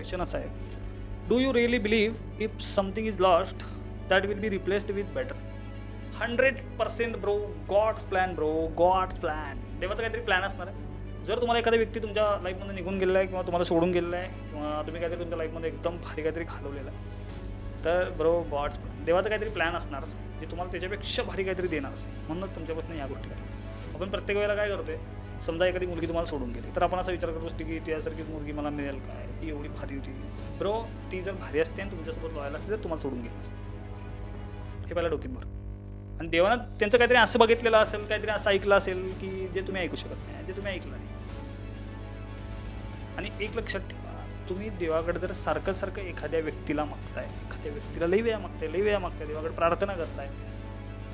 Question असा आहे, do you really believe if something is lost that will be replaced with better? 100% bro, god's plan bro, god's plan. देवाचा काहीतरी plan असणार आहे. जर तुम्हाला एखादा व्यक्ती तुमच्या लाईफमध्ये निघून गेलेला आहे किंवा तुम्हाला सोडून गेलेला आहे किंवा तुम्ही काहीतरी तुमच्या लाईफमध्ये एकदम भारी काहीतरी घालवलेलं आहे, तर ब्रो गॉड्स प्लॅन, देवाचा काहीतरी प्लॅन असणार जे तुम्हाला त्याच्यापेक्षा भारी काहीतरी देणार असेल. म्हणूनच तुमच्यापासून या गोष्टी करायच्या. आपण प्रत्येक वेळेला काय करतोय, समजा एखादी मुलगी तुम्हाला सोडून गेली तर आपण असा विचार करत असतो की त्यासारखीच मुलगी मला मिळेल काय, ती एवढी भारी होती. ब्रो ती जर भारी असते आणि तुमच्यासोबत लॉयल असते तर तुम्हाला सोडून गेली असते. हे पहिला डोक्यात भर. आणि देवानं त्यांचं काहीतरी असं बघितलेलं असेल, काहीतरी असं ऐकलं असेल की जे तुम्ही ऐकू शकत नाही, जे तुम्ही ऐकलं नाही. आणि एक लक्षात ठेवा, तुम्ही देवाकडे जर सारखं एखाद्या व्यक्तीला मागताय, एखाद्या व्यक्तीला लई वेळा मागताय, देवाकडे प्रार्थना करताय,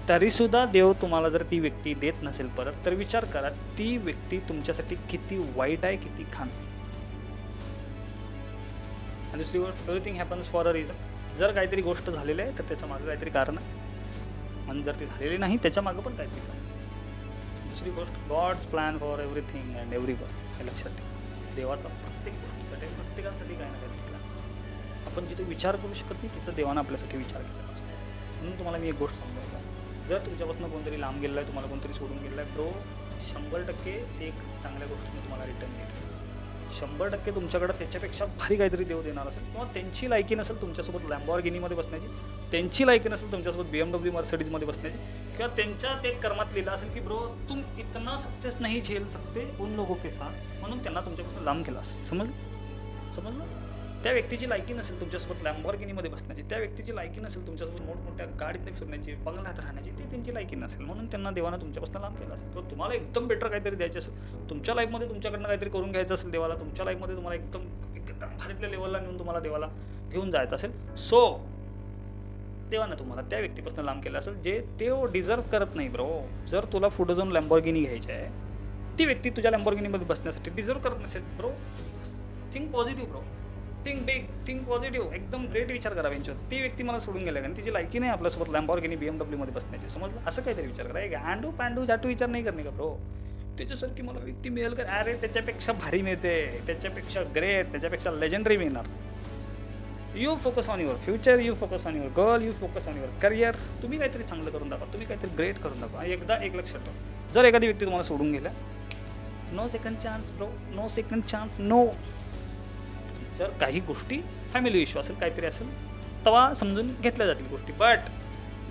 तरीसुद्धा देव तुम्हाला जर ती व्यक्ती देत नसेल परत, तर विचार करा ती व्यक्ती तुमच्यासाठी किती वाईट आहे, किती घाण. आणि दुसरी गोष्ट, everything happens for a reason. जर काहीतरी गोष्ट झालेली आहे तर त्याच्या मागं काहीतरी कारण आहे, आणि जर ती झालेली नाही त्याच्या मागं पण काहीतरी कारण. दुसरी गोष्ट, god's plan for everything and everyone. हे लक्षात ठेवा, देवाचा प्रत्येक गोष्टीसाठी, प्रत्येकासाठी काही ना काही प्लॅन. आपण जिथे विचार करू शकत नाही तिथं देवानं आपल्यासाठी विचार केला असतो. म्हणून तुम्हाला मी एक गोष्ट सांगतो, जर तुमच्यापासून कोणतरी लांब गेलेलं आहे, तुम्हाला कोणतरी सोडून गेलेलं आहे, ब्रो 100% ते एक चांगल्या गोष्टीने तुम्हाला रिटर्न देईल. 100% तुमच्याकडे त्याच्यापेक्षा भारी काहीतरी देव देणार असेल, किंवा त्यांची लायकी नसेल तुमच्यासोबत लॅम्बॉर्गिनीमध्ये बसण्याची, त्यांची लायकी नसेल तुमच्यासोबत BMW मर्सिडीजमध्ये बसण्याची, किंवा त्यांच्या ते कर्मात लिहिलं असेल की ब्रो तुम इतना सक्सेस नाही झेल सकते उन लोगों के साथ, म्हणून त्यांना तुमच्यापासून लांब केला असेल. समजलं? त्या व्यक्तीची लायकी नसेल तुमच्यासोबत लॅम्बॉर्गिनीमध्ये बसण्याची, त्या व्यक्तीची लायकी नसेल तुमच्यासोबत मोठमोठ्या गाडीत फिरण्याची, बंगल्यात राहण्याची, ती त्यांची लायकी नसेल, म्हणून त्यांना देवानं तुमच्यापासून लांब केला असेल. किंवा तुम्हाला एकदम बेटर काहीतरी द्यायचं असेल, तुमच्या लाईफमध्ये तुमच्याकडनं काहीतरी करून घ्यायचं असेल देवाला, तुमच्या लाईफमध्ये तुम्हाला एकदम भारीतल्या लेवलला नेऊन तुम्हाला देवाला घेऊन जायचं असेल, सो देवानं तुम्हाला त्या व्यक्तीपासून लांब केलं असेल जे ते डिझर्व करत नाही. ब्रो जर तुला पुढे जाऊन लॅम्बॉर्गिनी घ्यायची आहे, ती व्यक्ती तुझ्या लॅम्बॉर्गिनीमध्ये बसण्यासाठी डिझर्व करत नसेल, bro think positive, bro think big, think positive, एकदम ग्रेट विचार करा यांच्यावर. ती व्यक्ती मला सोडून गेल्या कारण तिची लायकी नाही आपल्यासोबत लॅम्बॉर्गिनी BMW मध्ये बसण्याची. समजलं? असं काहीतरी विचार करा. एक हँडू पॅन्डू जाटू विचार नाही करणे का ब्रो, त्याच्यासारखी मला व्यक्ती मिळेल का, अरे त्याच्यापेक्षा भारी मिळते, त्याच्यापेक्षा ग्रेट, त्याच्यापेक्षा लेजेंडरी मिळणार. You focus on your future, you focus on your girl, you focus on your career. तुम्ही काहीतरी चांगलं करून दाखवा, तुम्ही काहीतरी ग्रेट करून दाखवा. एकदा एक लक्षात ठेवा, जर एखादी व्यक्ती तुम्हाला सोडून गेला, no second chance bro, no second chance, no. जर काही गोष्टी फॅमिली इश्यू असेल, काहीतरी असेल, तेव्हा समजून घेतल्या जातील गोष्टी. बट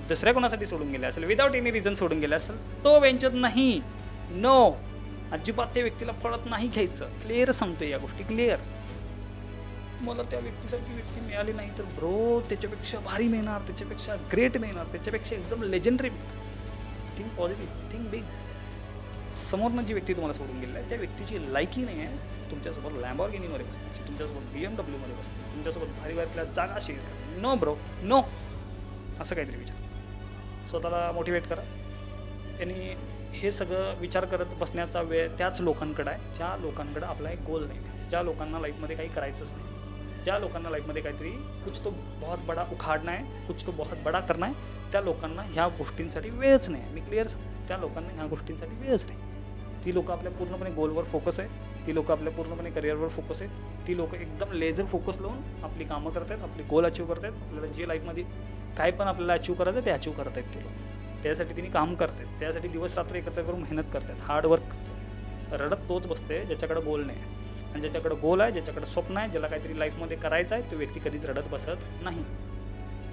दुसऱ्या कोणासाठी सोडून गेल्या असेल, विदाऊट एनी रिझन सोडून गेल्या असेल, तो वेंचर नाही, नो, अजिबात त्या व्यक्तीला पळत नाही घ्यायचं. क्लिअर सांगतो या गोष्टी, क्लिअर. मला त्या व्यक्तीसारखी व्यक्ती मिळाली नाही तर ब्रो त्याच्यापेक्षा भारी मिळणार, त्याच्यापेक्षा ग्रेट मिळणार, त्याच्यापेक्षा एकदम लेजेंडरी मिळणार. Think positive, think big. समोरनं जी व्यक्ती तुम्हाला सोडून गेली आहे त्या व्यक्तीची लायकी नाही आहे तुमच्यासोबत लॅम्बॉर्गिनीमध्ये बसण्याची, तुमच्यासोबत BMW मध्ये बसण्याची, तुमच्यासोबत भारी भारीतल्या जागा शेअर करा. No bro, no. असं काहीतरी विचार, स्वतःला मोटिवेट करा. आणि हे सगळं विचार करत बसण्याचा वेळ त्याच लोकांकडे आहे ज्या लोकांकडे आपला एक गोल नाही, ज्या लोकांना लाईफमध्ये काही करायचंच नाही, ज्या लोकांना लाईफमध्ये काहीतरी कुछ तो बहुत बडा उखाडणं आहे, कुछ तो बहुत बडा करणं आहे, त्या लोकांना ह्या गोष्टींसाठी वेळच नाही. मी क्लिअर सांगतो, त्या लोकांना ह्या गोष्टींसाठी वेळच नाही. ती लोकं आपल्या पूर्णपणे गोलवर फोकस आहे, ती लोकं आपल्या पूर्णपणे करिअरवर फोकस आहे, ती लोकं एकदम लेझर फोकस लावून आपली कामं करत आहेत, आपली गोल अचीव करत आहेत. आपल्याला जे लाईफमध्ये काय पण आपल्याला अचीव करायचं आहे ते अचीव करत आहेत ते लोक. त्यासाठी तिने काम करत आहेत, त्यासाठी दिवस रात्र एकत्र करून मेहनत करत आहेत, हार्डवर्क करतात. रडत तोच बसते ज्याच्याकडे गोल नाही आहे, आणि ज्याच्याकडे गोल आहे, ज्याच्याकडे स्वप्न आहे, ज्याला काहीतरी लाईफमध्ये करायचं आहे, तो व्यक्ती कधीच रडत बसत नाही.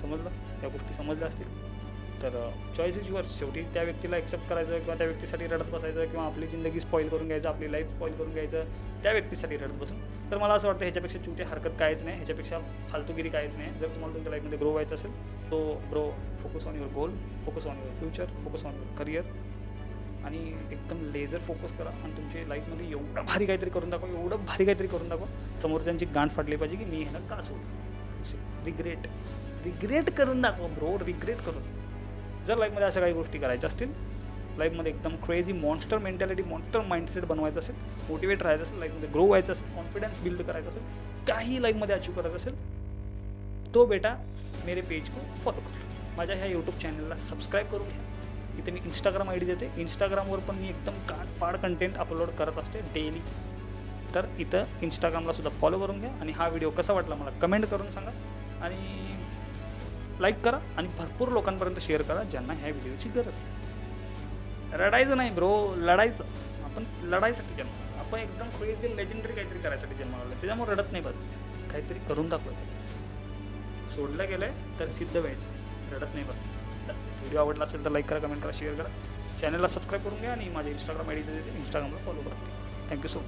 समजलं? या गोष्टी समजल्या असतील तर चॉईस इज युअर्स. शेवटी त्या व्यक्तीला एक्सेप्ट करायचं किंवा त्या व्यक्तीसाठी रडत बसायचं किंवा आपली जिंदगी स्पॉईल करून घ्यायचं, आपली लाईफ स्पॉईल करून घ्यायचं त्या व्यक्तीसाठी रडत बसून, तर मला असं वाटतं ह्याच्यापेक्षा चुती हरकत काहीच नाही, ह्याच्यापेक्षा फालतूगिरी काहीच नाही. जर तुम्हाला तुमच्या लाईफमध्ये ग्रो व्हायचं असेल तो bro focus on your goal, focus on your future, focus on your career, आणि एकदम लेझर फोकस करा आणि तुमच्या लाईफमध्ये एवढं भारी काहीतरी करून दाखवा, एवढं भारी काहीतरी करून दाखवा, समोरच्यांची गांड फाटली पाहिजे की मी ह्यानं का सोडलं. रिग्रेट करून दाखवा ब्रो, रिग्रेट करून. जर लाईफमध्ये अशा काही गोष्टी करायच्या असतील, लाईफमध्ये एकदम crazy monster mentality, monster mindset बनवायचं असेल, मोटिवेट राहायचं असेल, लाईफमध्ये ग्रो व्हायचं असेल, कॉन्फिडन्स बिल्ड करायचं असेल, काही लाईफमध्ये अचीव करायचं असेल, तो बेटा मेरे पेज को फॉलो करा. माझ्या ह्या यूट्यूब चॅनलला सबस्क्राईब करून घ्या. इथे मी इंस्टाग्राम ID देते, इंस्टाग्रामवर पण मी एकदम फाड कंटेंट अपलोड करत असते डेली. तर इथं इंस्टाग्रामला सुद्धा फॉलो करून घ्या आणि हा व्हिडिओ कसा वाटला मला कमेंट करून सांगा आणि लाईक करा आणि भरपूर लोकांपर्यंत शेअर करा ज्यांना ह्या व्हिडिओची गरज आहे. रडायचं नाही ब्रो, लढायचं. आपण लढायसाठी जन्म, आपण एकदम क्रेझी लेजेंडरी काहीतरी करायसाठी जन्माला आलो, त्याच्यामुळे रडत नाही. बस काहीतरी करून दाखवायचं, सोडलं गेलं आहे तर सिद्ध व्हायचं, रडत नाही. बस व्हिडिओ आवडला असेल तर लाईक करा, कमेंट करा, शेअर करा, चॅनलला सबस्क्राईब करून घ्या आणि माझ्या इंस्टाग्राम आय डी इंस्टाग्रामला फॉलो करा. Thank you so much.